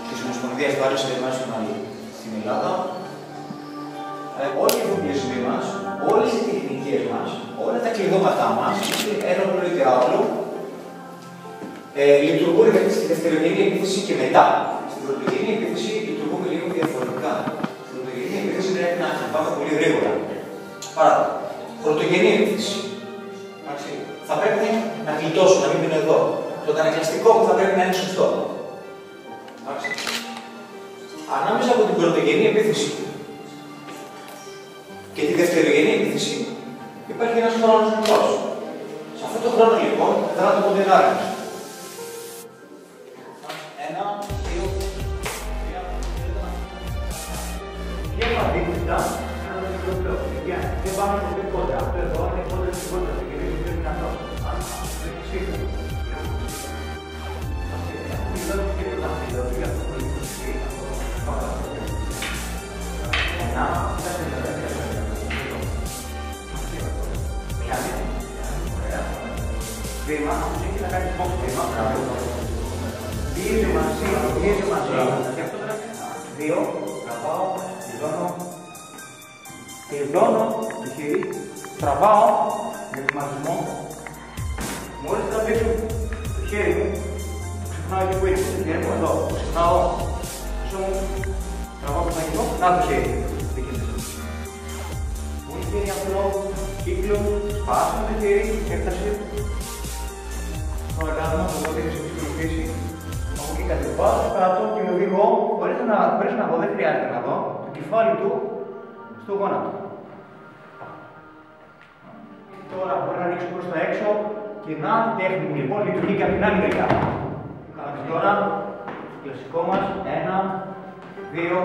της Ομοσπονδίας του Irish International στην Ελλάδα. Όλοι οι εφοπλισμοί μας, όλες οι τεχνικές μας, όλα τα κλειδώματά μας, ένα όπλο είτε άλλο, λειτουργούν στη δευτερογενή επίθεση και μετά. Στην πρωτογενή επίθεση λειτουργούμε λίγο διαφορετικά. Στην πρωτογενή επίθεση πρέπει να πάμε πολύ γρήγορα. Παράδειγμα, πρωτογενή επίθεση. Θα πρέπει να γλιτώσω, να μην μείνω εδώ. Το αντανακλαστικό μου θα πρέπει να είναι σωστό. Ανάμεσα από την πρωτογενή επίθεση και τη δευτερογενή επίθεση υπάρχει ένας χρόνος μικρός. Σε αυτό το χρόνο λοιπόν θα το μοντελάρουμε. 1, 2, 3, 4. Και επαντήτητα ένα μικρό πλέον. Δεν πάμε στο τίποτα. Αυτό εδώ είναι κοντά στην κοντά. Και δεν είναι δυνατό. Αν δεν έχει σύγχρονο. Βήμα, όμως έχει να κάνει box βήμα. Πίεζε μαζί, και αυτό τώρα είναι 2, τραβάω, κλειδώνω το χέρι, τραβάω με βηματισμό. Μόλις τραβήξω το χέρι μου, ξεχνάω εκεί που είναι, το χέρι μου εδώ, ξεχνάω πίσω μου, τραβάω το μαγικό, να το χέρι. Πολύ χέρι απλό, κύκλο, σπάσαμε το χέρι, έφτασε. Τώρα κάνουμε το πόδι και ψυχολογήσει. Από εκεί κατεβάζω κάτω και με οδηγώ, χωρίς να δω, δεν χρειάζεται να δω, το κεφάλι του στο γόνατο. Τώρα μπορεί να ανοίξω προς τα έξω και να τέχνη μου λοιπόν λειτουργεί και από την άλλη μεριά. Κάνουμε τώρα το κλασικό μας 1, 2,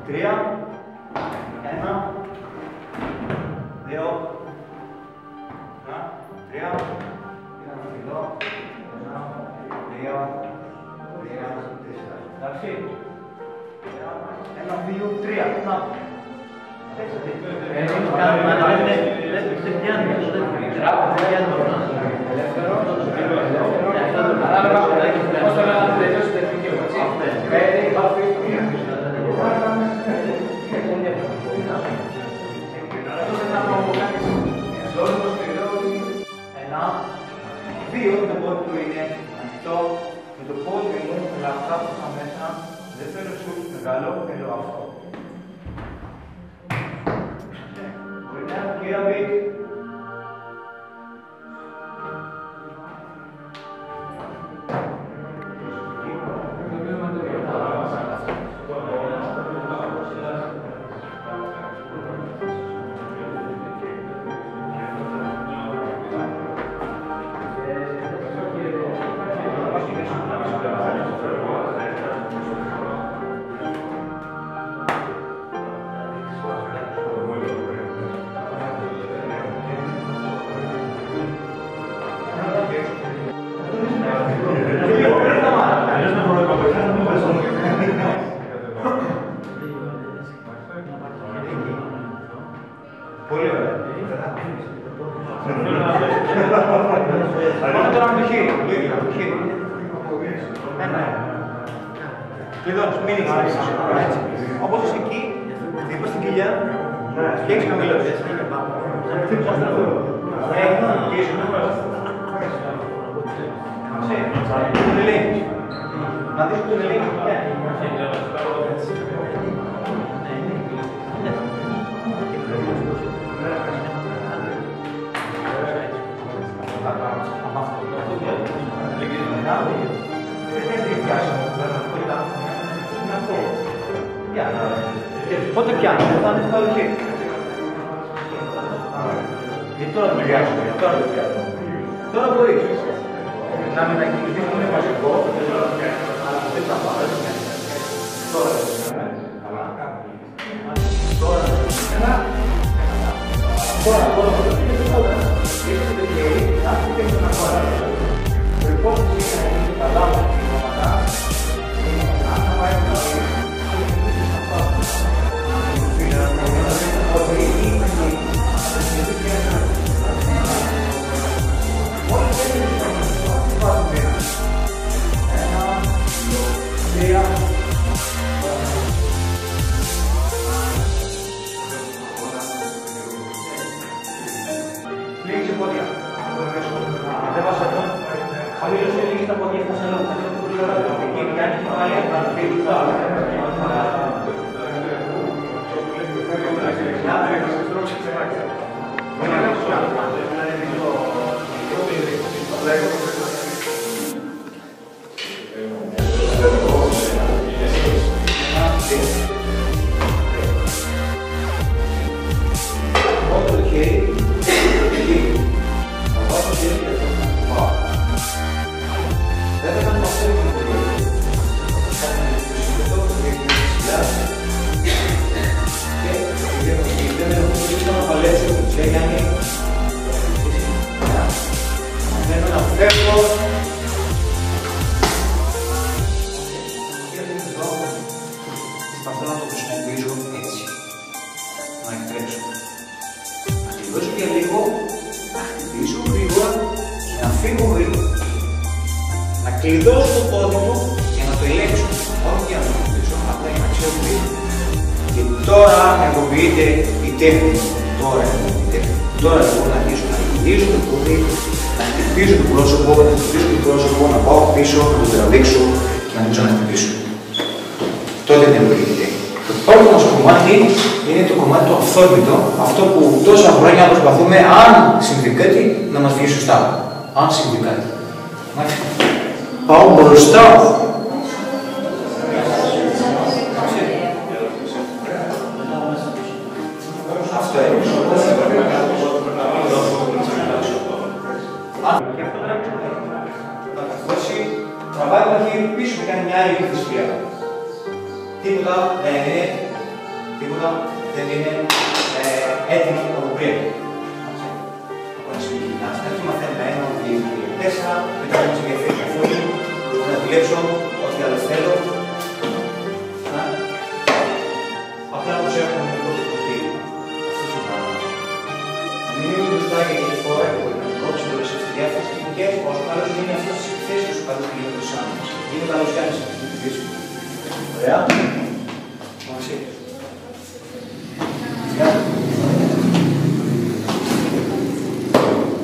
3, 1, 2, 3, εδώ, 1, 2, 3, 4. Εντάξει. 1, 2, 3. Να. Δεν πιάνει. Ελεύθερο. Ανάλογα πώς θα τελειώσει το τεχνική μου, έτσι. Δύο, το πόδι του είναι ανοιχτό, με το πόδι μου λαφρά προς τα μέσα, δεν θέλω σουτ μεγάλο, θέλω αυτό. Μπορεί να έχω και ένα beat. Πολύ ωραία. Πάμε τώρα με το χέρι. Το ίδιο, το χέρι. Κλειδώνεις, μην έχεις. Όπως είσαι εκεί, θα είπα στην κοιλιά και έχεις χαμηλώσεις. Τον ελέγχεις. Να δεις τον ελέγχεις. Πότε πιάνω, θα είναι στο άλλο χέρι. Γιατί τώρα το πιάνω, τώρα μπορείς να μετακινηθείς με βασικό, αλλά δεν θα πάω. Τώρα, έχετε το χέρι, άφητε τον αγοράζω. Το υπόθεση είναι να είναι καλά με την κόμματα, αν θα πάει το χέρι, Κλειδώσω το πόδι του για να το ελέγξω. Όχι για να το κλειδώσω, απλά για να ξέρω που είναι. Και τώρα ενεργοποιείται η τέχνη. Τώρα ενεργοποιείται η τέχνη. Τώρα λοιπόν να αρχίσω να γυρίζω το πόδι, να χτυπήσω το πρόσωπο, να πάω πίσω, να το τραβήξω και να το ξαναχτυπήσω. Τότε ενεργοποιείται η τέχνη. Το πρώτο μας κομμάτι είναι το κομμάτι το αυθόρμητο, αυτό που τόσα χρόνια προσπαθούμε, αν συμβεί κάτι, να μας βγει σωστά. Αν συμβεί κάτι. Πάω μπροστά. Αυτό είναι. Να καθώσει, τραβάει το χέρι πίσω και κάνει μια άλλη θυσία. Τίποτα δεν είναι έτοιμο από πριν. Αρχή μαθαίνουμε 1, 2, 3, 4, μετά να σε διαφέρει καθόλου, να δουλέψω ό,τι άλλο θέλω. Απλά όπως έχουμε το πρώτο σκοτήρι. Αυτό είναι το πράγμα. Να μην είναι μπροστά για την φορά και μπορεί να κόψει όλες τις διάφορες τεχνικές, όσο καλώς είναι αυτές τις επιθέσεις, όσο καλώς είναι το σαν. Είναι καλώς κι άλλες επιθέσεις. Ωραία. Μαζί.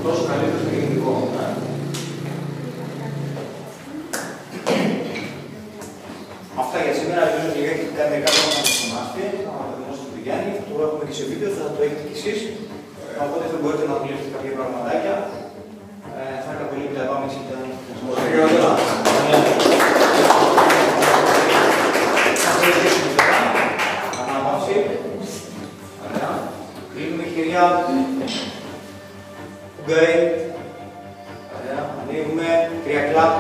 Τόσο καλύτερο στο γενικό. Αυτά για σήμερα. Ελπίζω ότι έχετε κάνει μερικά πράγματα να θυμάστε. Να το δημόσετε το Γιάννη. Το έχουμε και σε βίντεο, θα το έχετε κι εσείς. Οπότε θα μπορείτε να δουλεύετε κάποια πραγματάκια. Θα είναι πολύ μετά πάμε και ήταν. Ανάπαυση. Ωραία. Κλείνουμε χέρια. Γκρέι. Ωραία. Ανοίγουμε. 3 κλαπ.